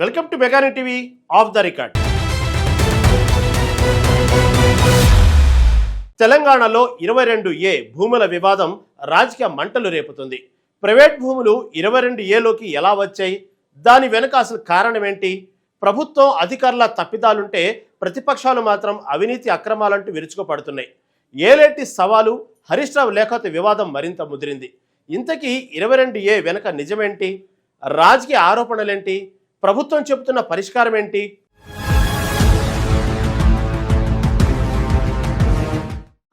Welcome to మెగాని TV of the record. తెలంగాణలో 22A భూముల వివాదం రాజకీయ మంటలు రేపుతుంది. ప్రైవేట్ భూములు 22Aలోకి ఎలా వచ్చాయి? దాని వెనుక అసలు కారణం ఏంటి? ప్రభుత్వం అధికారుల తప్పిదాలుంటే ప్రతిపక్షాలు మాత్రం అవినీతి అక్రమాలంటూ విరుచుకుపడుతున్నాయి. ఏలేటి సవాలు, హరీష్ రావు లేఖతో వివాదం మరింత ముదిరింది. ఇంతకీ 22A వెనుక నిజమేంటి? రాజకీయ ఆరోపణలేంటి? ప్రభుత్వం చెబుతున్న పరిష్కారం ఏంటి?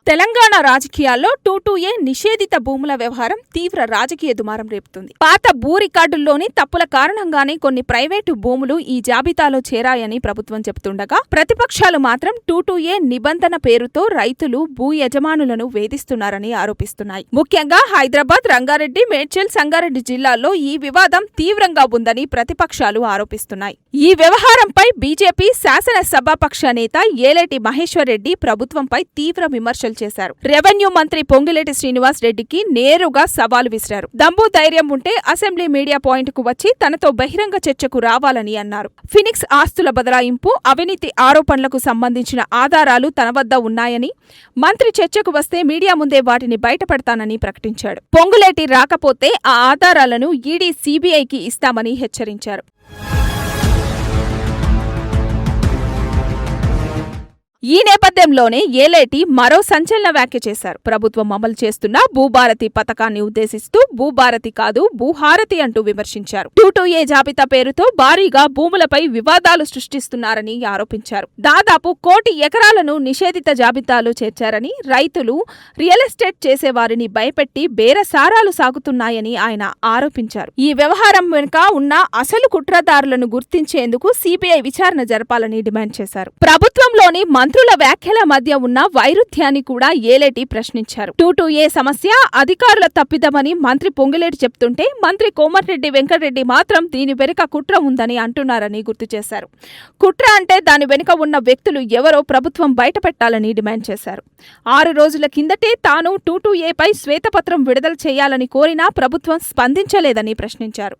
తెలంగాణ రాజకీయాల్లో 22A నిషేధిత భూముల వ్యవహారం తీవ్ర రాజకీయ దుమారం రేపుతుంది. పాత భూ రికార్డుల్లోని తప్పుల కారణంగానే కొన్ని ప్రైవేటు భూములు ఈ జాబితాలో చేరాయని ప్రభుత్వం చెబుతుండగా, ప్రతిపక్షాలు మాత్రం 22A నిబంధన పేరుతో రైతులు, భూ యజమానులను వేధిస్తున్నారని ఆరోపిస్తున్నాయి. ముఖ్యంగా హైదరాబాద్, రంగారెడ్డి, మేడ్చల్, సంగారెడ్డి జిల్లాల్లో ఈ వివాదం తీవ్రంగా ఉందని ప్రతిపక్షాలు ఆరోపిస్తున్నాయి. ఈ వ్యవహారంపై బీజేపీ శాసనసభాపక్ష నేత ఏలేటి మహేశ్వర్ రెడ్డి ప్రభుత్వంపై తీవ్ర విమర్శలు చేశారు. రెవెన్యూ మంత్రి పొంగులేటి శ్రీనివాస్ రెడ్డికి నేరుగా సవాలు విసిరారు. దమ్ము ధైర్యం ఉంటే అసెంబ్లీ మీడియా పాయింట్ కు వచ్చి తనతో బహిరంగ చర్చకు రావాలని అన్నారు. ఫినిక్స్ ఆస్తుల బదలాయింపు, అవినీతి ఆరోపణలకు సంబంధించిన ఆధారాలు తన వద్ద ఉన్నాయని, మంత్రి చర్చకు వస్తే మీడియా ముందే వాటిని బయటపెడతానని ప్రకటించాడు. పొంగులేటి రాకపోతే ఆ ఆధారాలను ఈడీ, సీబీఐకి ఇస్తామని హెచ్చరించారు. ఈ నేపథ్యంలోనే ఏలేటి మరో సంచలన వ్యాఖ్య చేశారు. ప్రభుత్వం అమలు చేస్తున్న భూభారతి పథకాన్ని ఉద్దేశిస్తూ భూభారతి కాదు, భూహారతి అంటూ విమర్శించారు. 22A జాబితా పేరుతో భారీగా భూములపై వివాదాలు సృష్టిస్తున్నారని ఆరోపించారు. దాదాపు 1 కోటి ఎకరాలను నిషేధిత జాబితాలో చేర్చారని, రైతులు, రియల్ ఎస్టేట్ చేసేవారిని భయపెట్టి బేరసారాలు సాగుతున్నాయని ఆయన ఆరోపించారు. ఈ వ్యవహారం వెనుక ఉన్న అసలు కుట్రదారులను గుర్తించేందుకు సీబీఐ విచారణ జరపాలని డిమాండ్ చేశారు. ప్రభుత్వంలోని మంత్రుల వ్యాఖ్యల మధ్య ఉన్న వైరుధ్యాన్ని కూడా ఏలేటి ప్రశ్నించారు. 22A సమస్య అధికారుల తప్పిదమని మంత్రి పొంగులేటి చెప్తుంటే, మంత్రి కోమటిరెడ్డి వెంకటరెడ్డి మాత్రం దీని వెనుక కుట్ర ఉందని అంటున్నారని గుర్తు చేశారు. కుట్ర అంటే దాని వెనుక ఉన్న వ్యక్తులు ఎవరో ప్రభుత్వం బయటపెట్టాలని డిమాండ్ చేశారు. 6 రోజుల కిందటే తాను 22Aపై శ్వేతపత్రం విడుదల చేయాలని కోరినా ప్రభుత్వం స్పందించలేదని ప్రశ్నించారు.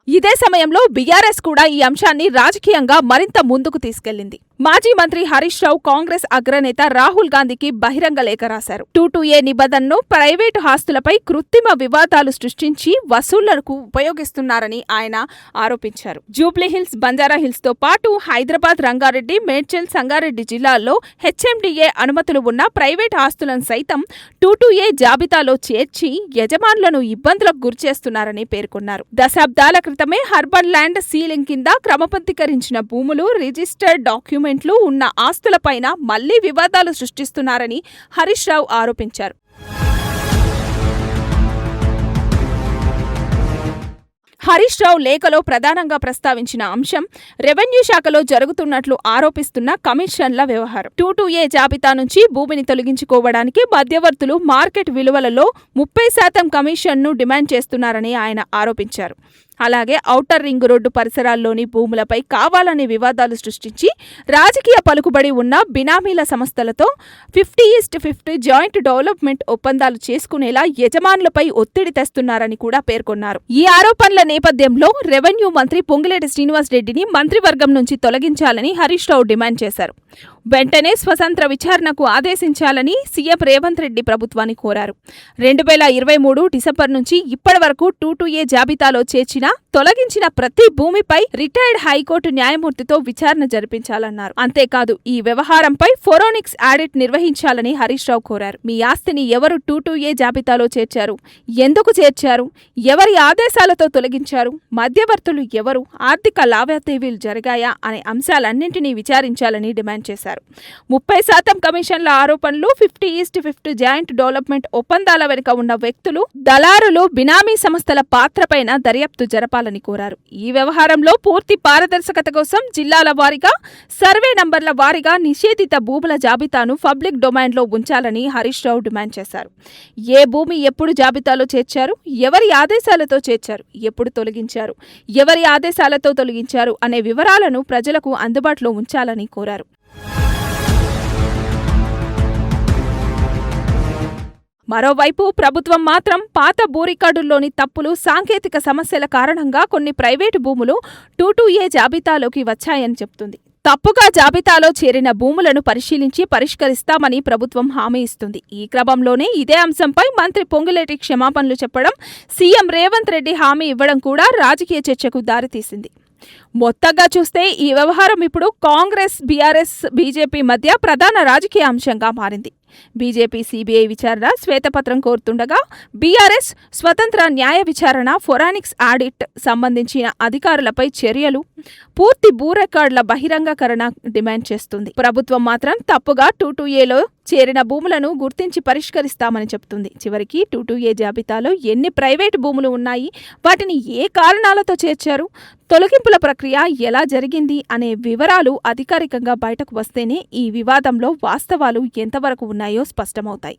ఇదే సమయంలో బీఆర్ఎస్ కూడా ఈ అంశాన్ని రాజకీయంగా మరింత ముందుకు తీసుకెళ్లింది. మాజీ మంత్రి హరీష్ రావు కాంగ్రెస్ అగ్రనేత రాహుల్ గాంధీకి బహిరంగ లేఖ రాశారు. 22A నిబంధనను ప్రైవేటు ఆస్తులపై కృత్రిమ వివాదాలు సృష్టించి వసూళ్లకు ఉపయోగిస్తున్నారని ఆయన ఆరోపించారు. జూబ్లీహిల్స్, బంజారాహిల్స్ తో పాటు హైదరాబాద్, రంగారెడ్డి, మేడ్చల్, సంగారెడ్డి జిల్లాల్లో హెచ్ఎండిఏ అనుమతులు ఉన్న ప్రైవేటు ఆస్తులను సైతం 22A జాబితాలో చేర్చి యజమానులను ఇబ్బందులకు గురిచేస్తున్నారని పేర్కొన్నారు. దశాబ్దాల క్రితమే అర్బన్ ల్యాండ్ సీలింగ్ కింద క్రమబద్ధీకరించిన భూములు, రిజిస్టర్డ్ డాక్యుమెంట్లు ఉన్న ఆస్తులపైన మళ్లీ వివాదాలు సృష్టిస్తున్నారని హరీష్ రావు ఆరోపించారు. హరీష్ రావు లేఖలో ప్రధానంగా ప్రస్తావించిన అంశం రెవెన్యూ శాఖలో జరుగుతున్నట్లు ఆరోపిస్తున్న కమిషన్ల వ్యవహారం. 22A జాబితా నుంచి భూమిని తొలగించుకోవడానికి మధ్యవర్తులు మార్కెట్ విలువలలో 30% కమిషన్ను డిమాండ్ చేస్తున్నారని ఆయన ఆరోపించారు. అలాగే ఔటర్ రింగ్ రోడ్డు పరిసరాల్లోని భూములపై కావాలని వివాదాలు సృష్టించి రాజకీయ పలుకుబడి ఉన్న బినామీల సంస్థలతో 50:50 జాయింట్ డెవలప్మెంట్ ఒప్పందాలు చేసుకునేలా యజమానులపై ఒత్తిడి తెస్తున్నారని కూడా పేర్కొన్నారు. ఈ ఆరోపణల నేపథ్యంలో రెవెన్యూ మంత్రి పొంగులేటి శ్రీనివాస్ రెడ్డిని మంత్రివర్గం నుంచి తొలగించాలని హరీష్ రావు డిమాండ్ చేశారు. వెంటనే స్వతంత్ర విచారణకు ఆదేశించాలని సీఎం రేవంత్ రెడ్డి ప్రభుత్వాన్ని కోరారు. 2023 డిసెంబర్ నుంచి ఇప్పటి వరకు 22A జాబితాలో చేర్చిన, తొలగించిన ప్రతి భూమిపై రిటైర్డ్ హైకోర్టు న్యాయమూర్తితో విచారణ జరిపించాలన్నారు. అంతేకాదు ఈ వ్యవహారంపై ఫోరెన్సిక్ ఆడిట్ నిర్వహించాలని హరీష్ రావు కోరారు. మీ ఆస్తిని ఎవరు 22A జాబితాలో చేర్చారు? ఎందుకు చేర్చారు? ఎవరి ఆదేశాలతో తొలగించారు? మధ్యవర్తులు ఎవరు? ఆర్థిక లావాదేవీలు జరిగాయా అనే అంశాలన్నింటినీ విచారించాలని డిమాండ్ చేశారు. 30% కమిషన్ల ఆరోపణలు, 50:50 జాయింట్ డెవలప్మెంట్ ఒప్పందాల వెనుక ఉన్న వ్యక్తులు, దళారులు, బినామీ సంస్థల పాత్రపైన దర్యాప్తు జరపాలని కోరారు. ఈ వ్యవహారంలో పూర్తి పారదర్శకత కోసం జిల్లాల వారీగా, సర్వే నంబర్ల వారీగా నిషేధిత భూముల జాబితాను పబ్లిక్ డొమైన్లో ఉంచాలని హరీష్ రావు డిమాండ్ చేశారు. ఏ భూమి ఎప్పుడు జాబితాలో చేర్చారు? ఎవరి ఆదేశాలతో చేర్చారు? ఎప్పుడు తొలగించారు? ఎవరి ఆదేశాలతో తొలగించారు అనే వివరాలను ప్రజలకు అందుబాటులో ఉంచాలని కోరారు. మరోవైపు ప్రభుత్వం మాత్రం పాత భూ రికార్డుల్లోని తప్పులు, సాంకేతిక సమస్యల కారణంగా కొన్ని ప్రైవేటు భూములు 22A జాబితాలోకి వచ్చాయని చెబుతుంది. తప్పుగా జాబితాలో చేరిన భూములను పరిశీలించి పరిష్కరిస్తామని ప్రభుత్వం హామీ ఇస్తుంది. ఈ క్రమంలోనే ఇదే అంశంపై మంత్రి పొంగులేటి క్షమాపణలు చెప్పడం, సీఎం రేవంత్ రెడ్డి హామీ ఇవ్వడం కూడా రాజకీయ చర్చకు దారితీసింది. మొత్తంగా చూస్తే ఈ వ్యవహారం ఇప్పుడు కాంగ్రెస్, బీఆర్ఎస్, బీజేపీ మధ్య ప్రధాన రాజకీయ అంశంగా మారింది. బీజేపీ సిబిఐ విచారణ, శ్వేతపత్రం కోరుతుండగా బీఆర్ఎస్ స్వతంత్ర న్యాయ విచారణ, ఫోరెన్సిక్ ఆడిట్ సంబంధించిన అధికారులపై చర్యలు, పూర్తి భూ రికార్డుల బహిరంగకరణ డిమాండ్ చేస్తుంది. ప్రభుత్వం మాత్రం తప్పుగా 22Aలో చేరిన భూములను గుర్తించి పరిష్కరిస్తామని చెబుతుంది. చివరికి 22A జాబితాలో ఎన్ని ప్రైవేటు భూములు ఉన్నాయి, వాటిని ఏ కారణాలతో చేర్చారు, తొలగింపుల ప్రక్రియ ఎలా జరిగింది అనే వివరాలు అధికారికంగా బయటకు వస్తేనే ఈ వివాదంలో వాస్తవాలు ఎంతవరకు ఉన్నాయో స్పష్టమవుతాయి.